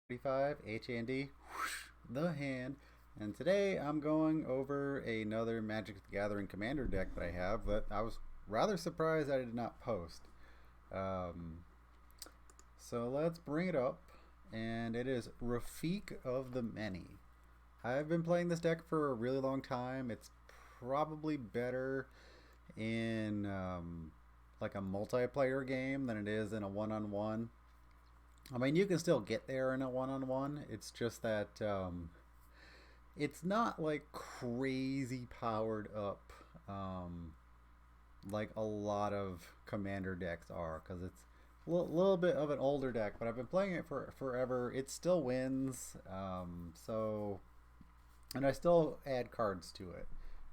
35 HAND, the hand. And today I'm going over another Magic the Gathering Commander deck that I have that I was rather surprised I did not post. Um, so let's bring it up, and it is Rafiq of the Many. I've been playing this deck for a really long time. It's probably better in like a multiplayer game than it is in a one-on-one. I mean, you can still get there in a one-on-one. It's just that it's not like crazy powered up, um, like a lot of commander decks are, because it's a little bit of an older deck. But I've been playing it for forever. It still wins. And I still add cards to it,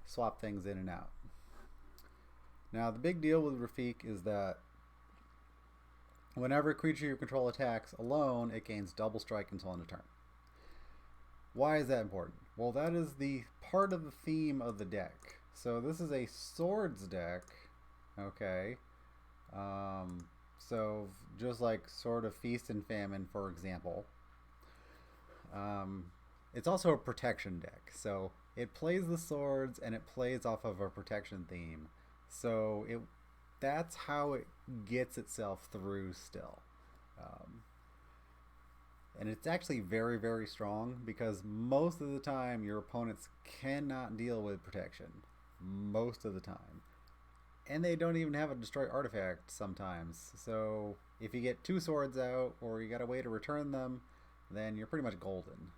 swap things in and out. Now the big deal with Rafiq is that whenever a creature you control attacks alone, it gains double strike until end of turn. Why is that important? Well, that is the part of the theme of the deck. So this is a swords deck, okay? So just like Sword of Feast and Famine, for example. Um, it's also a protection deck. So it plays the swords and it plays off of a protection theme. So that's how it gets itself through still. Um, and it's actually very, very strong because most of the time your opponents cannot deal with protection. Most of the time. And they don't even have a destroy artifact sometimes. So if you get two swords out or you got a way to return them, then you're pretty much golden.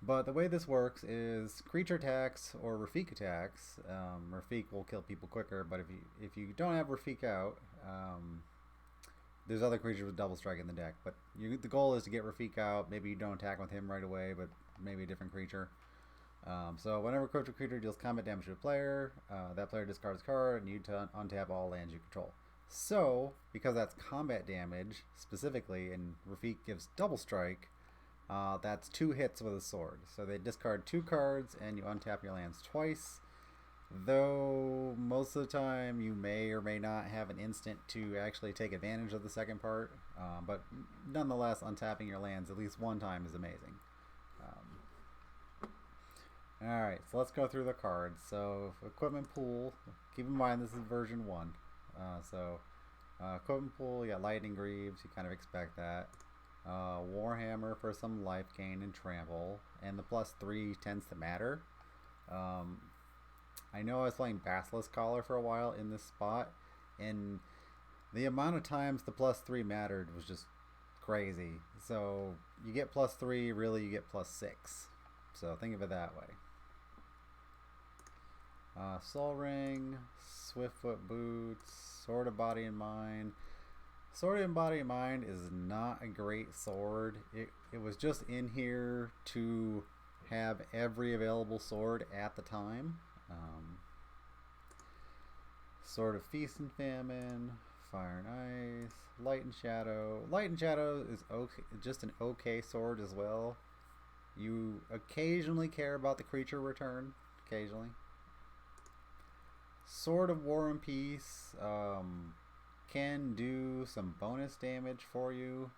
But the way this works is creature attacks or Rafiq attacks. Rafiq will kill people quicker, but if you don't have Rafiq out, there's other creatures with double strike in the deck. But the goal is to get Rafiq out. Maybe you don't attack with him right away, but maybe a different creature. So whenever a creature deals combat damage to a player, that player discards a card, and you untap all lands you control. So because that's combat damage specifically, and Rafiq gives double strike. That's two hits with a sword. So they discard two cards and you untap your lands twice. Though most of the time you may or may not have an instant to actually take advantage of the second part. But nonetheless, untapping your lands at least one time is amazing. Alright, so let's go through the cards. So, equipment pool. Keep in mind this is version 1. Equipment pool, you got Lightning Greaves, you kind of expect that. Warhammer for some life gain and trample, and the +3 tends to matter. I know I was playing Basilisk Collar for a while in this spot, and the amount of times the +3 mattered was just crazy. So you get +3, really you get +6. So think of it that way. Soul Ring, Swiftfoot Boots, Sword of Body and Mind. Sword of Body and Mind is not a great sword. It was just in here to have every available sword at the time. Sword of Feast and Famine, Fire and Ice, Light and Shadow. Light and Shadow is okay, just an okay sword as well. You occasionally care about the creature return, occasionally. Sword of War and Peace can do some bonus damage for you.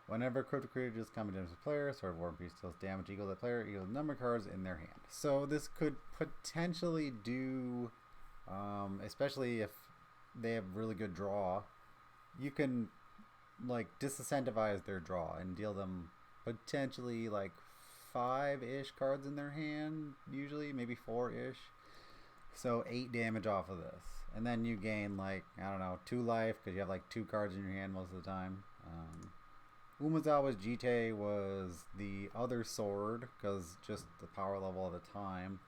Whenever a cryptic creature just comes against a player, Sword of War and Peace deals damage equal to the player equal to the number of cards in their hand. So this could potentially do, especially if they have really good draw, you can like disincentivize their draw and deal them potentially like 5-ish cards in their hand, usually maybe 4-ish. So 8 damage off of this. And then you gain like, I don't know, 2 life because you have like 2 cards in your hand most of the time. Umezawa's Jite was the other sword because just the power level of the time.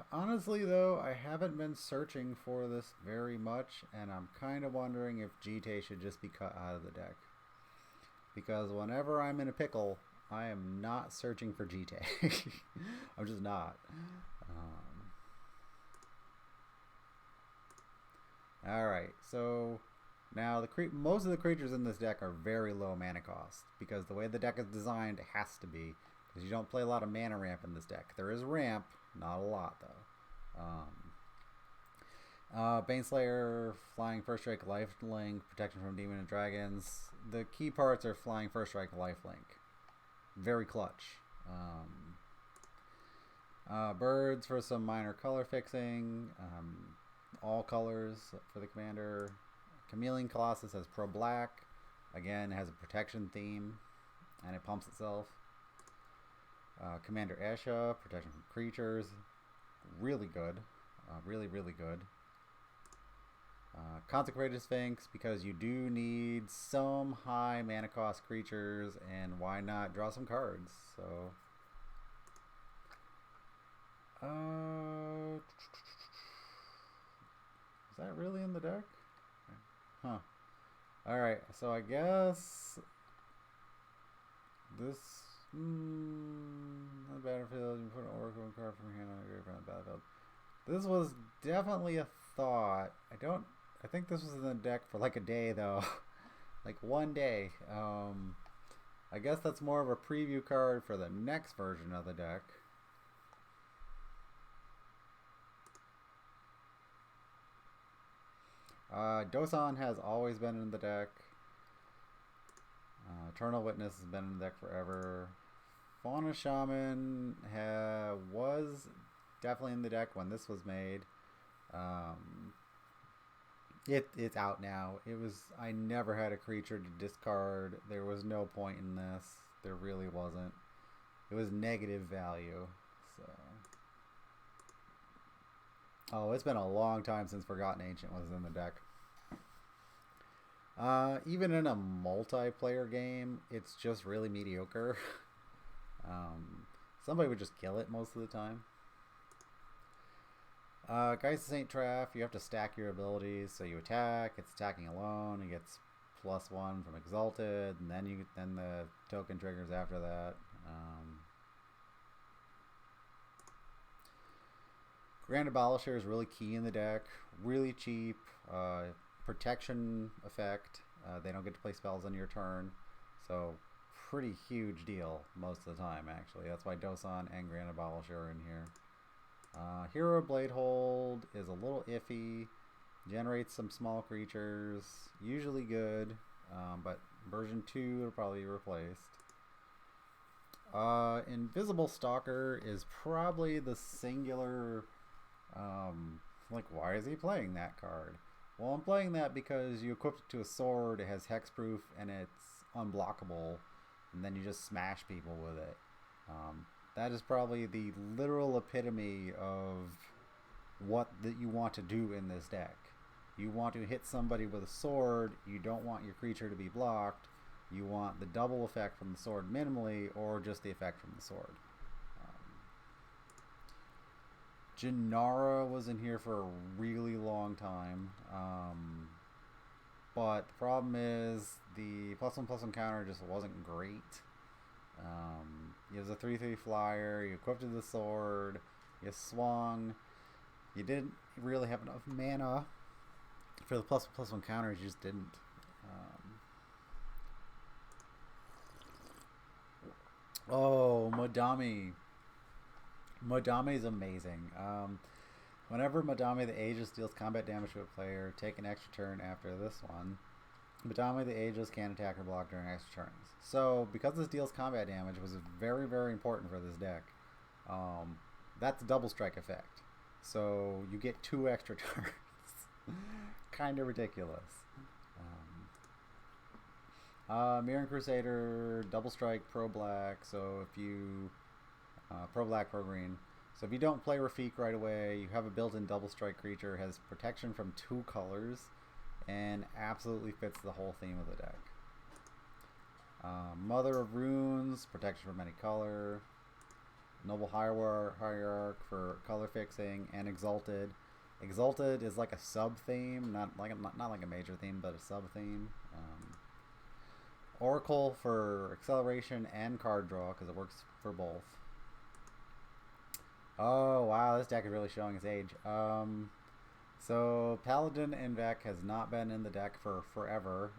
Honestly though, I haven't been searching for this very much, and I'm kind of wondering if Jite should just be cut out of the deck. Because whenever I'm in a pickle, I am not searching for Jite. I'm just not. Alright, so now most of the creatures in this deck are very low mana cost because the way the deck is designed, it has to be, because you don't play a lot of mana ramp in this deck. There is ramp, not a lot though. Baneslayer, flying first strike, lifelink, protection from demon and dragons. The key parts are flying first strike, lifelink. Very clutch. Birds for some minor color fixing. All colors for the commander. Chameleon Colossus has pro black. Again, it has a protection theme, and it pumps itself. Commander Esha, protection from creatures. Really good. Really, really good. Consecrated Sphinx, because you do need some high mana cost creatures, and why not draw some cards? So, is that really in the deck? Huh. Alright, so I guess this on the battlefield, you put an oracle card from your hand on your graveyard on the battlefield. This was definitely a thought. I think this was in the deck for like a day though. Like one day. I guess that's more of a preview card for the next version of the deck. Dosan has always been in the deck. Eternal Witness has been in the deck forever. Fauna Shaman was definitely in the deck when this was made. It's out now. I never had a creature to discard. There was no point in this. There really wasn't. It was negative value. So, oh, it's been a long time since Forgotten Ancient was in the deck. Even in a multiplayer game, it's just really mediocre. Somebody would just kill it most of the time. Geist of Saint Traff, you have to stack your abilities. So you attack, it's attacking alone, it gets +1 from Exalted, and then the token triggers after that. Grand Abolisher is really key in the deck. Really cheap. Protection effect. They don't get to play spells on your turn. So pretty huge deal most of the time, actually. That's why Dosan and Grand Abolisher are in here. Hero Bladehold is a little iffy. Generates some small creatures. Usually good. But version 2 will probably be replaced. Invisible Stalker is probably the singular... like, why is he playing that card? Well, I'm playing that because you equip it to a sword, it has hexproof, and it's unblockable, and then you just smash people with it. That is probably the literal epitome of what you want to do in this deck. You want to hit somebody with a sword, you don't want your creature to be blocked, you want the double effect from the sword minimally, or just the effect from the sword. Janara was in here for a really long time, but the problem is the +1/+1 counter just wasn't great. It was a 3/3 flyer, you equipped the sword, you swung, you didn't really have enough mana for the +1/+1 counters, you just didn't. Oh, Madami. Madame is amazing. Whenever Madame the Ageless deals combat damage to a player, take an extra turn after this one. Madame the Ageless can attack or block during extra turns. So, because this deals combat damage, was very, very important for this deck. That's a double strike effect. So, you get 2 extra turns. Kind of ridiculous. Mirren Crusader, double strike, pro black. So, if you... pro black, pro green. So if you don't play Rafiq right away, you have a built-in double strike creature, has protection from 2 colors, and absolutely fits the whole theme of the deck. Mother of Runes, protection from any color. Noble Hierarch for color fixing, and Exalted. Exalted is like a sub-theme, not like a major theme, but a sub-theme. Oracle for acceleration and card draw, because it works for both. Oh, wow, this deck is really showing its age. So, Paladin Invec has not been in the deck for forever.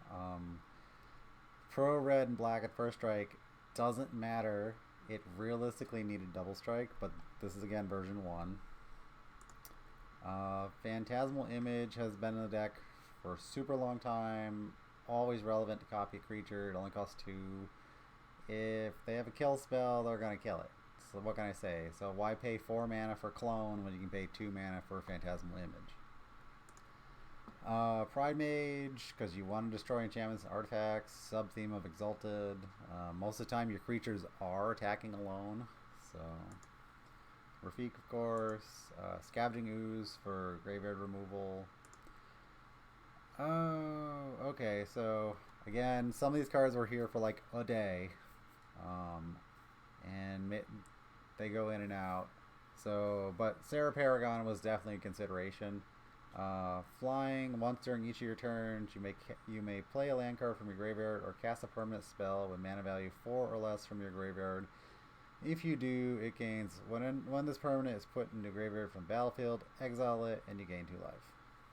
Pro Red and Black at first strike doesn't matter. It realistically needed double strike, but this is, again, version 1. Phantasmal Image has been in the deck for a super long time. Always relevant to copy a creature. It only costs 2. If they have a kill spell, they're going to kill it. So what can I say? So why pay 4 mana for Clone when you can pay 2 mana for Phantasmal Image? Pride Mage, because you want to destroy enchantments and artifacts. Sub-theme of Exalted. Most of the time your creatures are attacking alone. So Rafiq, of course. Scavenging Ooze for graveyard removal. Oh, okay. So again, some of these cards were here for like a day, and they go in and out. So, but Sarah Paragon was definitely a consideration. Flying once during each of your turns, you may play a land card from your graveyard or cast a permanent spell with mana value 4 or less from your graveyard. If you do, it gains when this permanent is put into graveyard from battlefield, exile it, and you gain 2 life.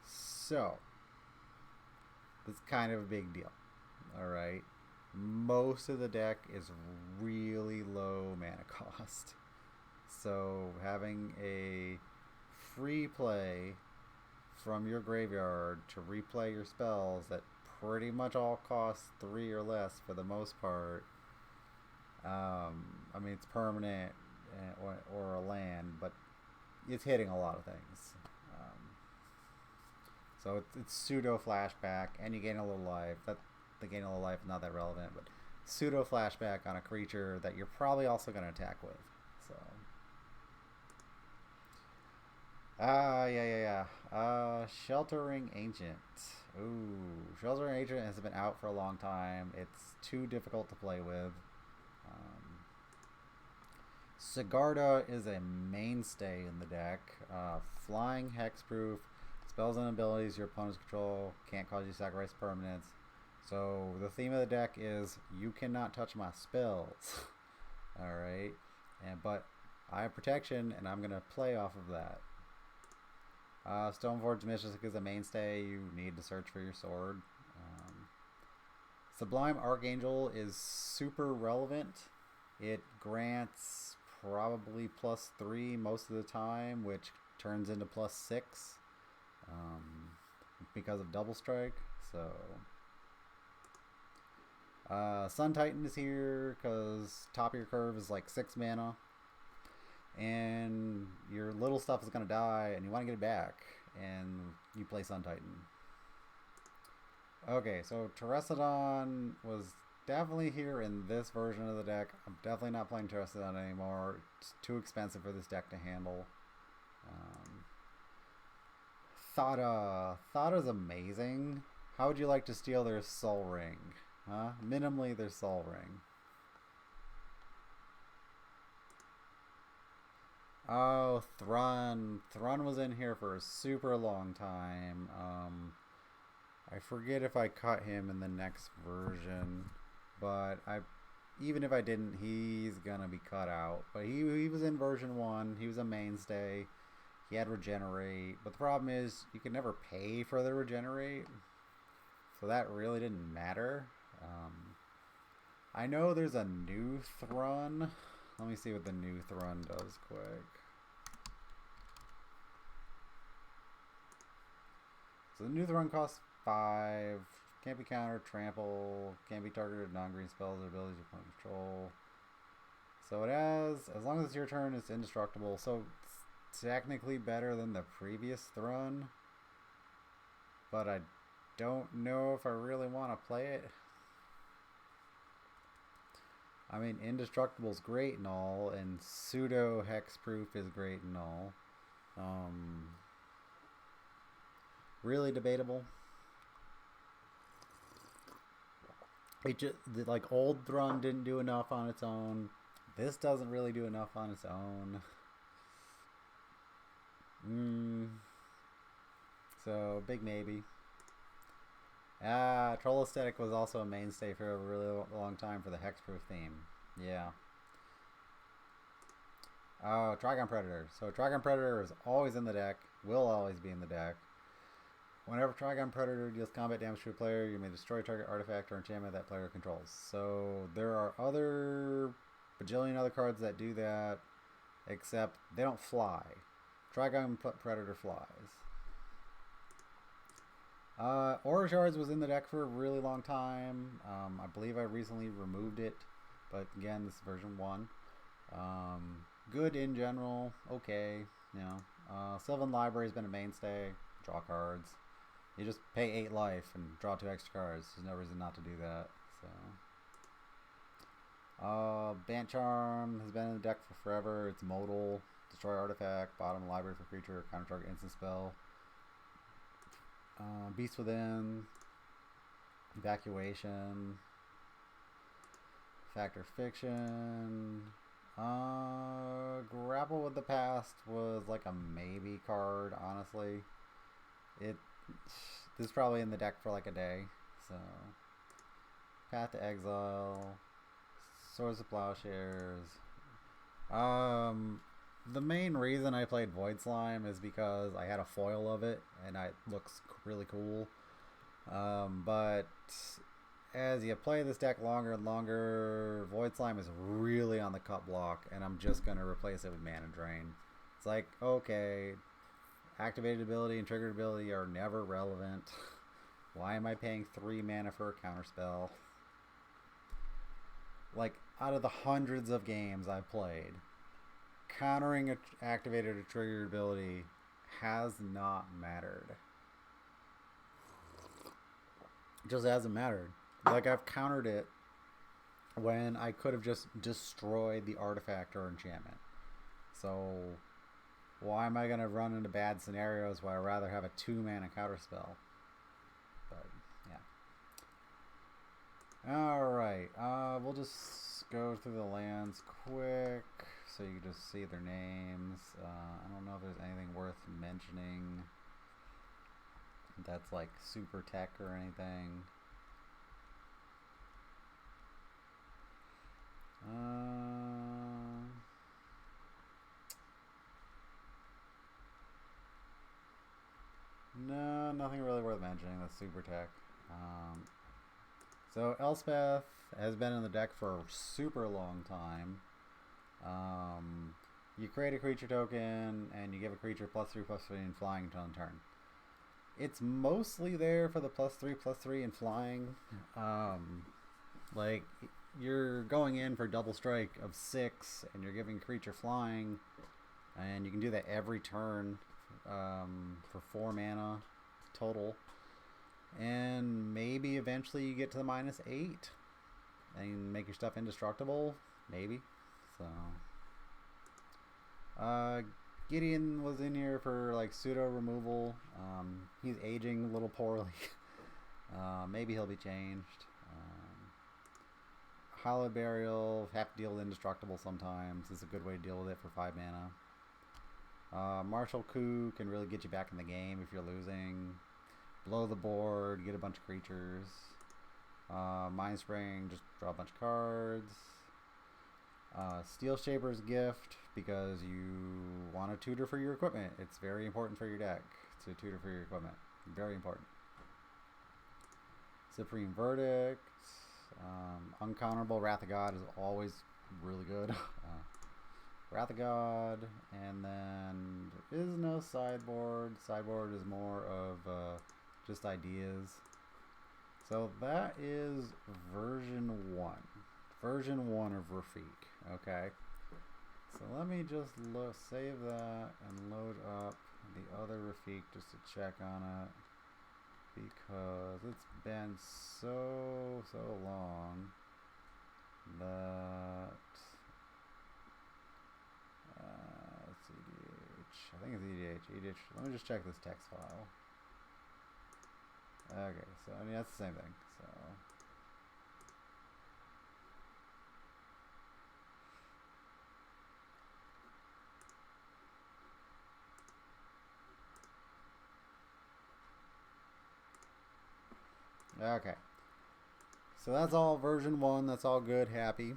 So it's kind of a big deal. Alright. Most of the deck is really low mana cost. So having a free play from your graveyard to replay your spells that pretty much all cost 3 or less for the most part. I mean, it's permanent or a land, but it's hitting a lot of things. So it's pseudo flashback, and you gain a little life. The gain a little life is not that relevant, but pseudo flashback on a creature that you're probably also going to attack with. So, Sheltering Ancient. Ooh, Sheltering Ancient has been out for a long time. It's too difficult to play with. Sigarda is a mainstay in the deck. Flying, hexproof, spells and abilities your opponents control can't cause you to sacrifice permanents. So the theme of the deck is you cannot touch my spells. Alright. But I have protection and I'm gonna play off of that. Stoneforge Mystic is a mainstay. You need to search for your sword. Sublime Archangel is super relevant. It grants probably +3 most of the time, which turns into +6 because of double strike. So Sun Titan is here because top of your curve is like 6 mana, and your little stuff is going to die and you want to get it back, and you play Sun Titan. Okay, so Terresidon was definitely here in this version of the deck. I'm definitely not playing Terresidon anymore. It's too expensive for this deck to handle. Thada's amazing. How would you like to steal their Soul Ring? Huh? Minimally their Soul Ring. Oh, Thrun. Thrun was in here for a super long time. I forget if I cut him in the next version, but even if I didn't, he's gonna be cut out. But he was in version 1. He was a mainstay. He had regenerate, but the problem is you could never pay for the regenerate, so that really didn't matter. I know there's a new Thrun. Let me see what the new Thrun does quick. So the new Thrun costs 5. Can't be countered, trample, can't be targeted, non-green spells or abilities you can't control. So it has, as long as it's your turn, it's indestructible. So it's technically better than the previous Thrun, but I don't know if I really want to play it. I mean, indestructible is great and all, and pseudo hexproof is great and all. Really debatable. It just, like, old Thrun didn't do enough on its own. This doesn't really do enough on its own. So, big maybe. Troll Aesthetic was also a mainstay for a really long time for the hexproof theme. Yeah. Oh, Trigon Predator. So Trigon Predator is always in the deck. Will always be in the deck. Whenever Trigon Predator deals combat damage to a player, you may destroy target artifact or enchantment that player controls. So there are bajillion other cards that do that, except they don't fly. Trigon Predator flies. Aura Shards was in the deck for a really long time. I believe I recently removed it, but again, this is version 1. Good in general, okay, you know. Sylvan Library has been a mainstay. Draw cards. You just pay 8 life and draw 2 extra cards. There's no reason not to do that. So, Bant Charm has been in the deck for forever. It's modal. Destroy artifact. Bottom library for creature. Counter target instant spell. Beast Within. Evacuation. Factor Fiction. Grapple with the Past was like a maybe card, honestly. This is probably in the deck for like a day. So, Path to Exile, Swords of Plowshares. The main reason I played Void Slime is because I had a foil of it and it looks really cool. But as you play this deck longer and longer, Void Slime is really on the cut block, and I'm just going to replace it with Mana Drain. It's like, okay, activated ability and triggered ability are never relevant. Why am I paying 3 mana for a counterspell? Like, out of the hundreds of games I've played, countering an activated or triggered ability has not mattered. It just hasn't mattered. Like, I've countered it when I could have just destroyed the artifact or enchantment. So, why am I going to run into bad scenarios where I'd rather have a 2-mana counterspell? But, yeah. Alright, we'll just go through the lands quick so you can just see their names. I don't know if there's anything worth mentioning that's like super tech or anything. No, nothing really worth mentioning that's super tech. So Elspeth has been in the deck for a super long time. You create a creature token and you give a creature +3/+3 in flying until end turn. It's mostly there for the +3/+3 in flying. Like, you're going in for double strike of 6 and you're giving creature flying, and you can do that every turn for 4 mana total, and maybe eventually you get to the -8 and make your stuff indestructible, maybe. So Gideon was in here for like pseudo removal. He's aging a little poorly. Maybe he'll be changed. Hallowed Burial, have to deal with indestructible sometimes. It's a good way to deal with it for 5 mana. Martial Coup can really get you back in the game if you're losing. Blow the board, get a bunch of creatures. Mind Spring, just draw a bunch of cards. Steel Shaper's Gift, because you want to tutor for your equipment. It's very important for your deck to tutor for your equipment. Very important. Supreme Verdict. Uncounterable Wrath of God is always really good. Wrath of God, and then there is no sideboard. Sideboard is more of just ideas. So that is version 1. Version 1 of Rafiq. Okay. So let me just save that and load up the other Rafiq just to check on it, because it's been so long that let's see, EDH. I think it's EDH. EDH. Let me just check this text file. Okay, so I mean that's the same thing. So okay. So that's all version 1. That's all good, happy.